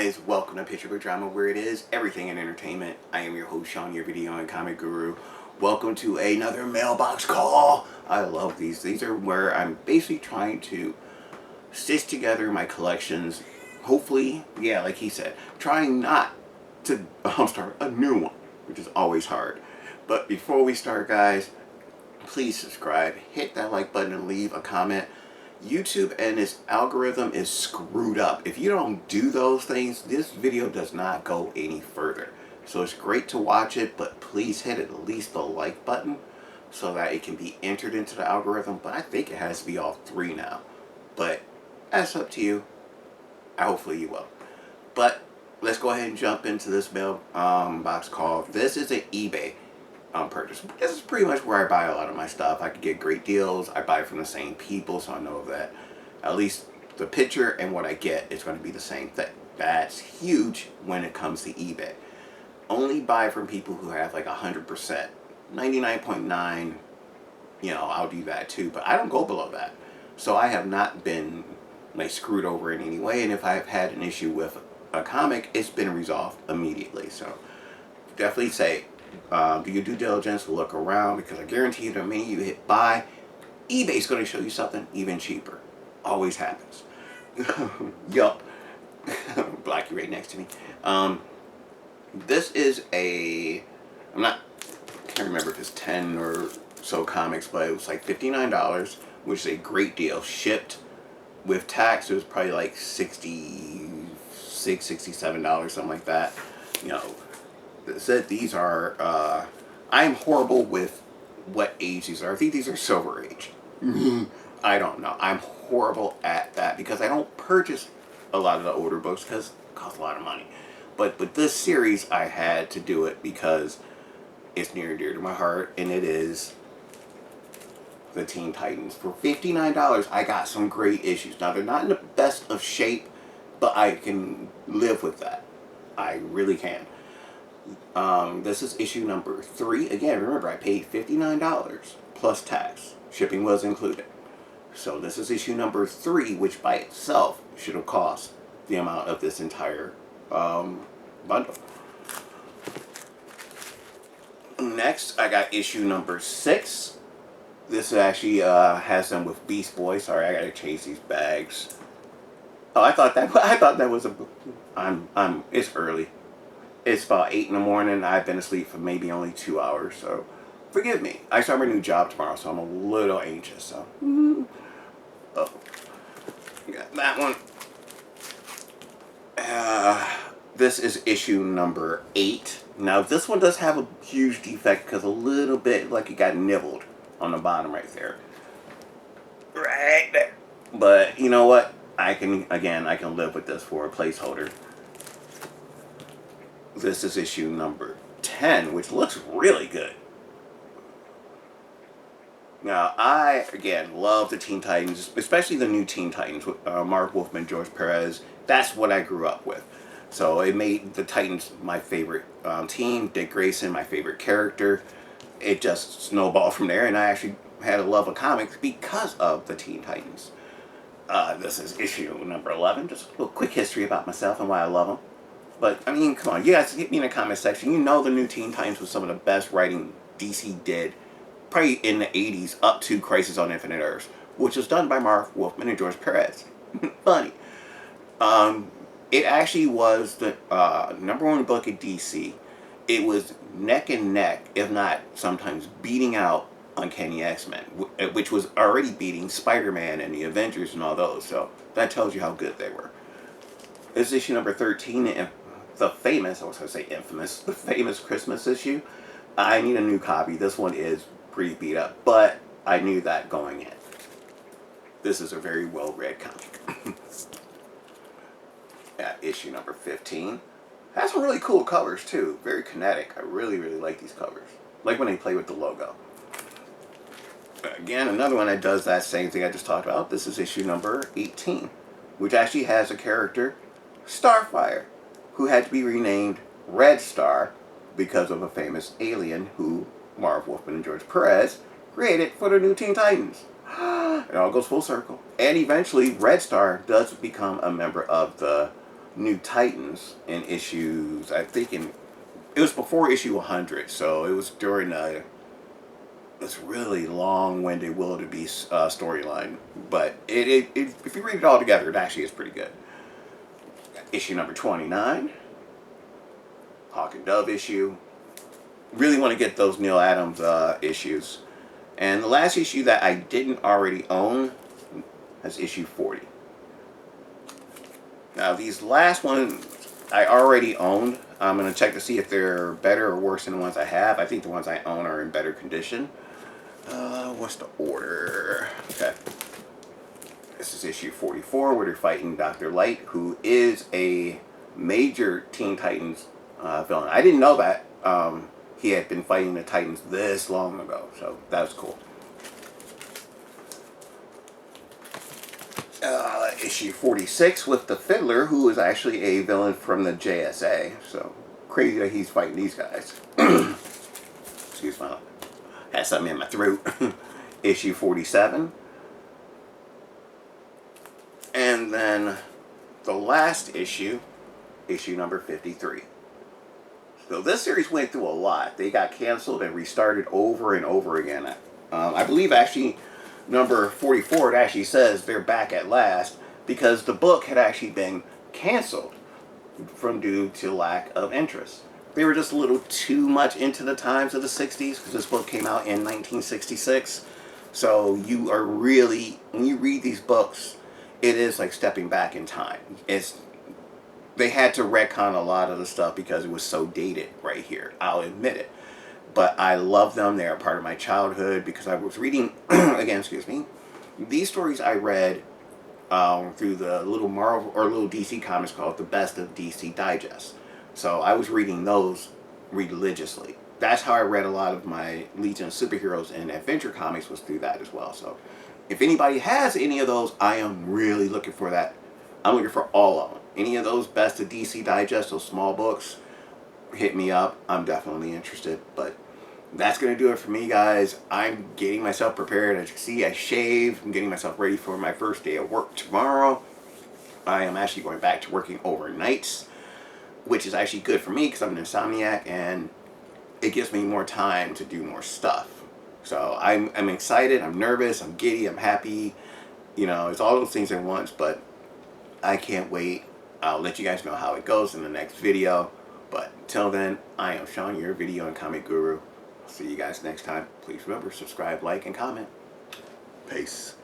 guys, welcome to Picture Book Drama, where it is everything in entertainment. I am your host, Sean, your video and comic guru. Welcome to another Mailbox Call. I love these. These are where I'm basically trying to stitch together my collections. Hopefully, yeah, like he said, trying not to start a new one, which is always hard. But before we start, guys, please subscribe, hit that like button, and leave a comment. YouTube and its algorithm is screwed up. If you don't do those things, this video does not go any further. So it's great to watch it, but please hit at least the like button so that it can be entered into the algorithm. But I think it has to be all three now. But that's up to you. Hopefully you will. But let's go ahead and jump into this mailbox call. This is an eBay purchase. This is pretty much where I buy a lot of my stuff. I can get great deals. I buy from the same people, so I know that at least the picture and what I get is going to be the same thing. That's huge when it comes to eBay. Only buy from people who have like 100%. 99.9, I'll do that too, but I don't go below that. So I have not been like screwed over in any way, and if I have had an issue with a comic, it's been resolved immediately. So definitely say, do your due diligence, look around, because I guarantee you the minute you hit buy, eBay's going to show you something even cheaper. Always happens. Yup. Blackie right next to me. This is I can't remember if it's 10 or so comics, but it was like $59, which is a great deal. Shipped with tax, it was probably like $66, $67, something like that. Said these are, I'm horrible with what age these are. I think these are silver age. I don't know. I'm horrible at that because I don't purchase a lot of the older books because it costs a lot of money. But with this series, I had to do it because it's near and dear to my heart, and it is the Teen Titans. For $59, I got some great issues. Now, they're not in the best of shape, but I can live with that. I really can. This is issue number 3. Again, remember, I paid $59 plus tax. Shipping was included. So this is issue number 3, which by itself should have cost the amount of this entire bundle. Next, I got issue number 6. This actually has them with Beast Boy. Sorry, I gotta change these bags. Oh, I thought that was it's early. It's about 8 in the morning. I've been asleep for maybe only 2 hours, so forgive me. I start my new job tomorrow, so I'm a little anxious. So, oh, got that one. This is issue number 8. Now, this one does have a huge defect because a little bit like it got nibbled on the bottom right there. Right there. But you know what? I can live with this for a placeholder. This is issue number 10, which looks really good. Now, I, again, love the Teen Titans, especially the new Teen Titans with Mark Wolfman, George Perez. That's what I grew up with. So it made the Titans my favorite team. Dick Grayson, my favorite character. It just snowballed from there, and I actually had a love of comics because of the Teen Titans. This is issue number 11. Just a little quick history about myself and why I love them. But, I mean, come on. You guys hit me in the comment section. You know the new Teen Titans was some of the best writing DC did. Probably in the 80s up to Crisis on Infinite Earths, which was done by Mark Wolfman and George Perez. Funny. It actually was the #1 book at DC. It was neck and neck, if not sometimes beating out Uncanny X-Men, which was already beating Spider-Man and the Avengers and all those. So that tells you how good they were. This is issue number 13, and the famous Christmas issue. I need a new copy. This one is pretty beat up, but I knew that going in. This is a very well-read comic. Issue number 15. Has some really cool covers, too. Very kinetic. I really, really like these covers. Like when they play with the logo. Again, another one that does that same thing I just talked about. This is issue number 18, which actually has a character, Starfire, who had to be renamed Red Star because of a famous alien who Marv Wolfman and George Perez created for the new Teen Titans. It all goes full circle. And eventually, Red Star does become a member of the New Titans in issues, I think it was before issue 100, so it was during this really long-winded wildebeest storyline. But if you read it all together, it actually is pretty good. Issue number 29, Hawk and Dove issue. Really want to get those Neil Adams issues. And the last issue that I didn't already own is issue 40. Now these last ones I already owned. I'm going to check to see if they're better or worse than the ones I have. I think the ones I own are in better condition. What's the order? Okay. This is issue 44 where they're fighting Dr. Light, who is a major Teen Titans villain. I didn't know that he had been fighting the Titans this long ago, so that was cool. Issue 46 with the Fiddler, who is actually a villain from the JSA. So crazy that he's fighting these guys. Excuse me, I had something in my throat. Issue 47. And then the last issue, issue number 53. So this series went through a lot. They got canceled and restarted over and over again. I believe actually number 44, it actually says they're back at last because the book had actually been canceled from due to lack of interest. They were just a little too much into the times of the 60s because this book came out in 1966. So you are really, when you read these books, it is like stepping back in time. They had to retcon a lot of the stuff because it was so dated right here. I'll admit it. But I love them. They are part of my childhood because I was reading, again, excuse me, these stories I read through the little Marvel or little DC comics called The Best of DC Digest. So I was reading those religiously. That's how I read a lot of my Legion of Superheroes and Adventure comics was through that as well. So if anybody has any of those, I am really looking for that. I'm looking for all of them. Any of those Best of DC Digest, those small books, hit me up. I'm definitely interested. But that's going to do it for me, guys. I'm getting myself prepared. As you can see, I shaved. I'm getting myself ready for my first day of work tomorrow. I am actually going back to working overnights, which is actually good for me because I'm an insomniac and it gives me more time to do more stuff. So I'm excited, I'm nervous, I'm giddy, I'm happy. You know, it's all those things at once, but I can't wait. I'll let you guys know how it goes in the next video. But until then, I am Sean, your video and comic guru. See you guys next time. Please remember, subscribe, like, and comment. Peace.